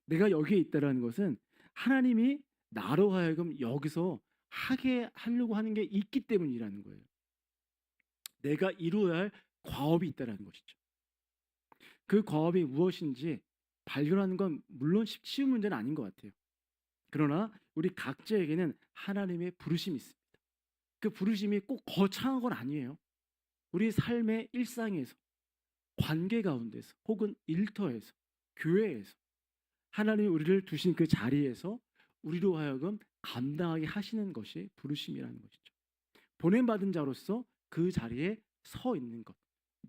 S1: 내가 여기에 있다라는 것은 하나님이 나로 하여금 여기서 하게 하려고 하는 게 있기 때문이라는 거예요. 내가 이루어야 할 과업이 있다라는 것이죠. 그 과업이 무엇인지 발견하는 건 물론 쉬운 문제는 아닌 것 같아요. 그러나 우리 각자에게는 하나님의 부르심이 있습니다. 그 부르심이 꼭 거창한 건 아니에요. 우리 삶의 일상에서, 관계 가운데서, 혹은 일터에서, 교회에서 하나님이 우리를 두신 그 자리에서 우리로 하여금 감당하게 하시는 것이 부르심이라는 것이죠. 보냄받은 자로서 그 자리에 서 있는 것,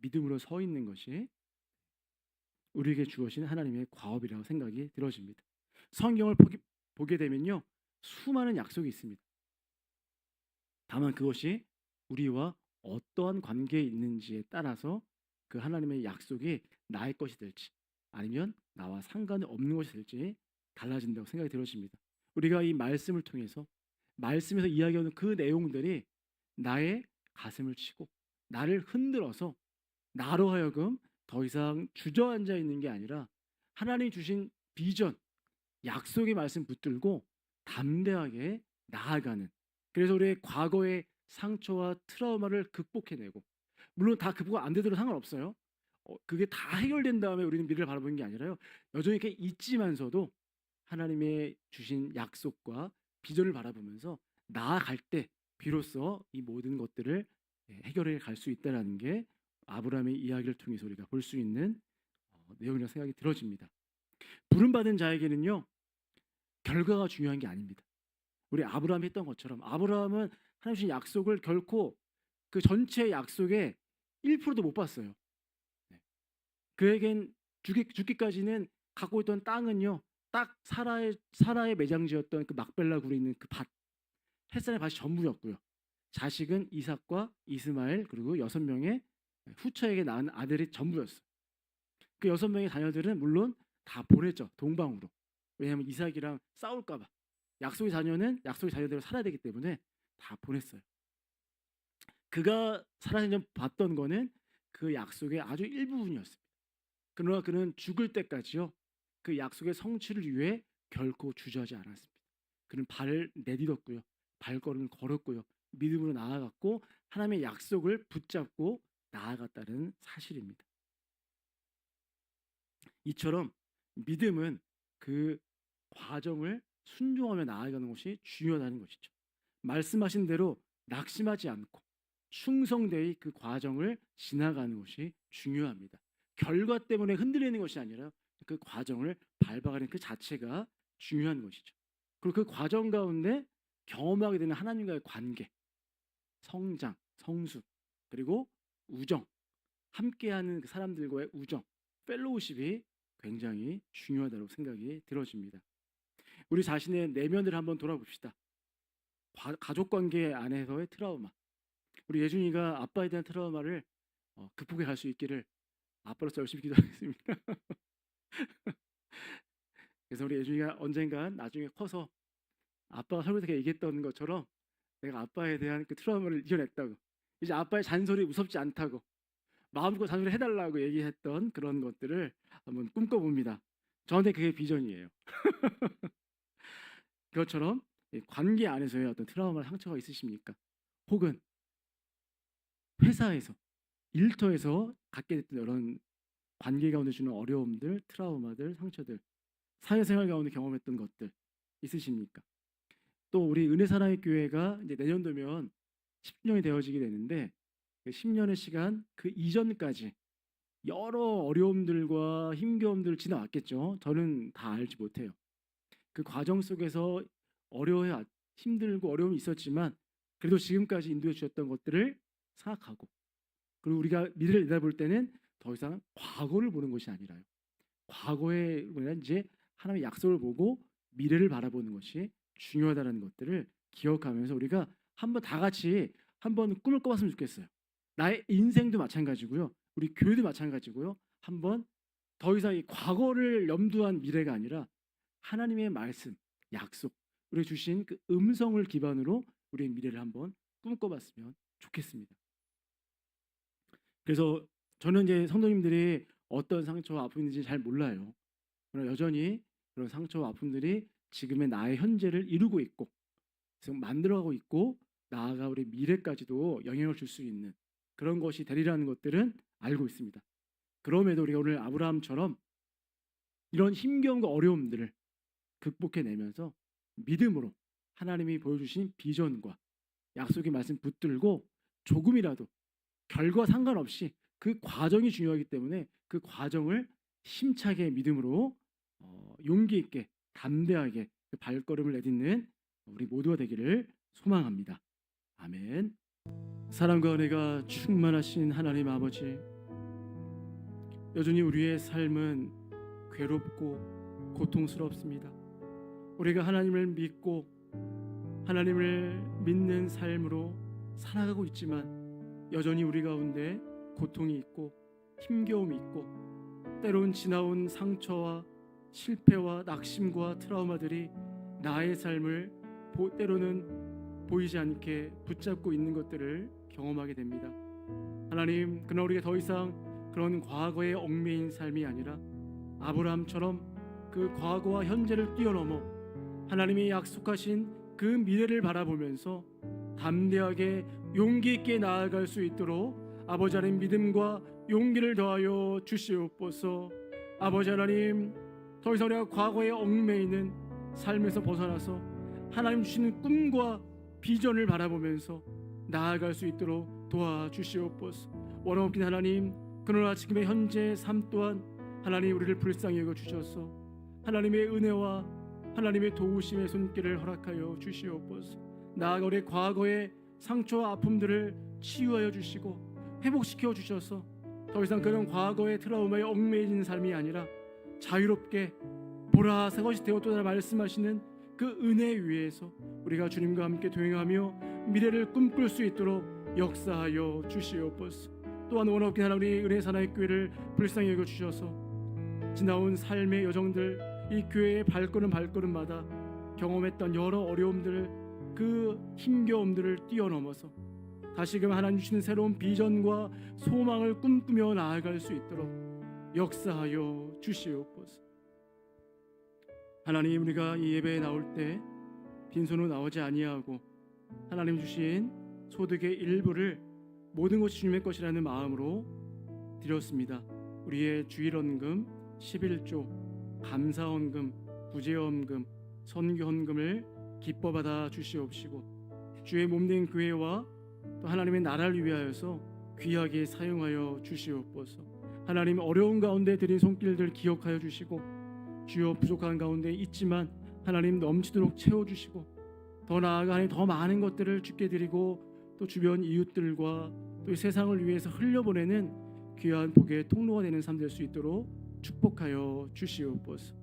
S1: 믿음으로 서 있는 것이 우리에게 주어진 하나님의 과업이라고 생각이 들어집니다. 성경을 보게 되면요, 수많은 약속이 있습니다. 다만 그것이 우리와 어떠한 관계에 있는지에 따라서 그 하나님의 약속이 나의 것이 될지 아니면 나와 상관이 없는 것이 될지 달라진다고 생각이 들어집니다. 우리가 이 말씀을 통해서, 말씀에서 이야기하는 그 내용들이 나의 가슴을 치고 나를 흔들어서 나로 하여금 더 이상 주저앉아 있는 게 아니라 하나님이 주신 비전, 약속의 말씀 붙들고 담대하게 나아가는, 그래서 우리의 과거의 상처와 트라우마를 극복해내고, 물론 다 극복 안 되더라도 상관없어요. 그게 다 해결된 다음에 우리는 미래를 바라보는 게 아니라요, 여전히 이렇게 있지만서도 하나님의 주신 약속과 비전을 바라보면서 나아갈 때 비로소 이 모든 것들을 해결해 갈 수 있다는 게 아브라함의 이야기를 통해서 우리가 볼 수 있는 내용이라고 생각이 들어집니다. 부름받은 자에게는요, 결과가 중요한 게 아닙니다. 우리 아브라함이 했던 것처럼 아브라함은 하나님 주신 약속을 결코 그 전체 약속의 1%도 못 봤어요. 그에겐 죽기까지는 갖고 있던 땅은요, 딱 사라의 매장지였던 그 막벨라 굴에 있는 그 밭, 햇산의 밭이 전부였고요. 자식은 이삭과 이스마엘, 그리고 6명의 후처에게 낳은 아들이 전부였어요. 그 6명의 자녀들은 물론 다 보냈죠, 동방으로. 왜냐하면 이삭이랑 싸울까봐. 약속의 자녀는 약속의 자녀대로 살아야 되기 때문에 다 보냈어요. 그가 살아생전 봤던 거는 그 약속의 아주 일부분이었습니다. 그러나 그는 죽을 때까지요, 그 약속의 성취를 위해 결코 주저하지 않았습니다. 그는 발을 내딛었고요, 발걸음을 걸었고요, 믿음으로 나아갔고 하나님의 약속을 붙잡고 나아갔다는 사실입니다. 이처럼 믿음은 그 과정을 순종하며 나아가는 것이 중요하다는 것이죠. 말씀하신 대로 낙심하지 않고 충성되이 그 과정을 지나가는 것이 중요합니다. 결과 때문에 흔들리는 것이 아니라 그 과정을 밟아가는 그 자체가 중요한 것이죠. 그리고 그 과정 가운데 경험하게 되는 하나님과의 관계, 성장, 성숙, 그리고 우정, 함께하는 그 사람들과의 우정, 펠로우십이 굉장히 중요하다고 생각이 들어집니다. 우리 자신의 내면을 한번 돌아봅시다. 가족 관계 안에서의 트라우마. 우리 예준이가 아빠에 대한 트라우마를 극복해 갈 수 있기를 아빠로서 열심히 기도하겠습니다. 그래서 우리 예준이가 언젠가 나중에 커서 아빠가 설교 때 얘기했던 것처럼 내가 아빠에 대한 그 트라우마를 이겨냈다고, 이제 아빠의 잔소리 무섭지 않다고, 마음껏 잔소리 해달라고 얘기했던 그런 것들을 한번 꿈꿔봅니다. 저한테 그게 비전이에요. 그것처럼 관계 안에서의 어떤 트라우마, 상처가 있으십니까? 혹은 회사에서, 일터에서 갖게 됐던 이런 관계 가운데 주는 어려움들, 트라우마들, 상처들, 사회생활 가운데 경험했던 것들 있으십니까? 또 우리 은혜사랑의 교회가 이제 내년도면 10년이 되어지게 되는데, 그 10년의 시간 그 이전까지 여러 어려움들과 힘겨움들을 지나왔겠죠. 저는 다 알지 못해요. 그 과정 속에서 힘들고 어려움이 있었지만 그래도 지금까지 인도해 주셨던 것들을 생각하고, 그리고 우리가 미래를 내다볼 때는 더 이상 과거를 보는 것이 아니라요, 과거에 이제 하나님의 약속을 보고 미래를 바라보는 것이 중요하다는 것들을 기억하면서 우리가 한번 다 같이 한번 꿈을 꿔봤으면 좋겠어요. 나의 인생도 마찬가지고요, 우리 교회도 마찬가지고요. 한번 더 이상 이 과거를 염두한 미래가 아니라 하나님의 말씀, 약속, 우리 주신 그 음성을 기반으로 우리의 미래를 한번 꿈꿔봤으면 좋겠습니다. 그래서 저는 이제 성도님들이 어떤 상처와 아픔인지 잘 몰라요. 그러나 여전히 그런 상처와 아픔들이 지금의 나의 현재를 이루고 있고 지금 만들어가고 있고 나아가 우리 미래까지도 영향을 줄 수 있는 그런 것이 되리라는 것들은 알고 있습니다. 그럼에도 우리가 오늘 아브라함처럼 이런 힘겨움과 어려움들을 극복해내면서 믿음으로 하나님이 보여주신 비전과 약속의 말씀 붙들고 조금이라도 결과 상관없이 그 과정이 중요하기 때문에 그 과정을 힘차게 믿음으로 용기 있게 담대하게 그 발걸음을 내딛는 우리 모두가 되기를 소망합니다. 아멘. 사랑과 은혜가 충만하신 하나님 아버지, 여전히 우리의 삶은 괴롭고 고통스럽습니다. 우리가 하나님을 믿고 하나님을 믿는 삶으로 살아가고 있지만 여전히 우리 가운데 고통이 있고 힘겨움이 있고 때론 지나온 상처와 실패와 낙심과 트라우마들이 나의 삶을 때로는 보이지 않게 붙잡고 있는 것들을 경험하게 됩니다. 하나님, 그러나 우리가 더 이상 그런 과거에 얽매인 삶이 아니라 아브라함처럼 그 과거와 현재를 뛰어넘어 하나님이 약속하신 그 미래를 바라보면서 담대하게 용기 있게 나아갈 수 있도록 아버지 하나님 믿음과 용기를 더하여 주시옵소서. 아버지 하나님, 더 이상 우리가 과거에 얽매이는 삶에서 벗어나서 하나님 주시는 꿈과 비전을 바라보면서 나아갈 수 있도록 도와주시옵소서. 원없긴 하나님, 그러나 지금의 현재 삶 또한 하나님 우리를 불쌍히 여겨 주셔서 하나님의 은혜와 하나님의 도우심의 손길을 허락하여 주시옵소서. 나아가 우리 과거의 상처와 아픔들을 치유하여 주시고 회복시켜 주셔서 더 이상 그런 과거의 트라우마에 얽매이는 삶이 아니라 자유롭게 보라 새것이 되었도다 말씀하시는 그 은혜 위에서 우리가 주님과 함께 동행하며 미래를 꿈꿀 수 있도록 역사하여 주시옵소서. 또한 원없긴 하나 우리 은혜사나의 교회를 불쌍히 여겨 주셔서 지나온 삶의 여정들, 이 교회의 발걸음마다 경험했던 여러 어려움들, 그 힘겨움들을 뛰어넘어서 다시금 하나님 주시는 새로운 비전과 소망을 꿈꾸며 나아갈 수 있도록 역사하여 주시옵소서. 하나님, 우리가 이 예배에 나올 때 빈손으로 나오지 아니하고 하나님 주신 소득의 일부를 모든 것이 주님의 것이라는 마음으로 드렸습니다. 우리의 주일헌금, 11조, 감사헌금, 구제헌금, 선교헌금을 기뻐 받아 주시옵시고 주의 몸된 교회와 또 하나님의 나라를 위하여서 귀하게 사용하여 주시옵소서. 하나님, 어려운 가운데 드린 손길들 기억하여 주시고 주여 부족한 가운데 있지만 하나님 넘치도록 채워주시고 더 나아가 하나님 더 많은 것들을 주께 드리고 또 주변 이웃들과 또 이 세상을 위해서 흘려보내는 귀한 복의 통로가 되는 삶 될 수 있도록 축복하여 주시옵소서.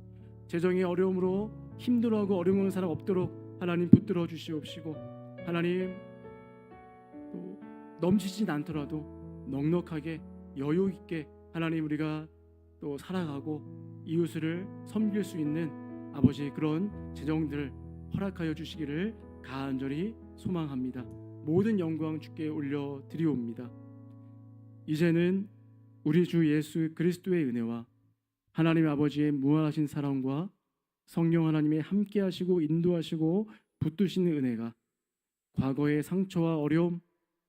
S1: 재정의 어려움으로 힘들어하고 어려운 사람 없도록 하나님 붙들어 주시옵시고, 하나님 또 넘치진 않더라도 넉넉하게 여유 있게 하나님 우리가 또 살아가고 이웃을 섬길 수 있는 아버지 그런 재정들 허락하여 주시기를 간절히 소망합니다. 모든 영광 주께 올려 드리옵니다. 이제는 우리 주 예수 그리스도의 은혜와 하나님 아버지의 무한하신 사랑과 성령 하나님의 함께하시고 인도하시고 붙드시는 은혜가 과거의 상처와 어려움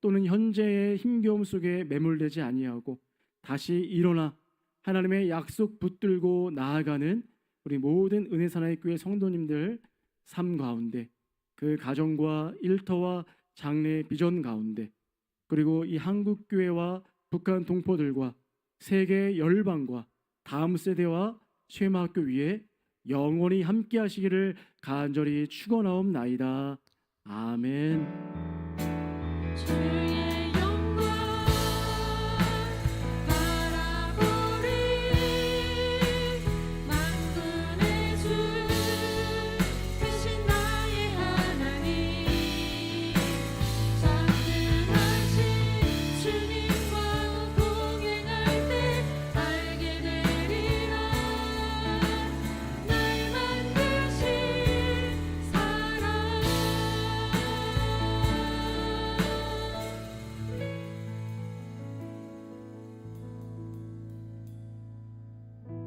S1: 또는 현재의 힘겨움 속에 매몰되지 아니하고 다시 일어나 하나님의 약속 붙들고 나아가는 우리 모든 은혜사나이 교회 성도님들 삶 가운데, 그 가정과 일터와 장래의 비전 가운데, 그리고 이 한국 교회와 북한 동포들과 세계 열방과 다음 세대와 쉐마학교 위에 영원히 함께 하시기를 간절히 축원하옵나이다. 아멘.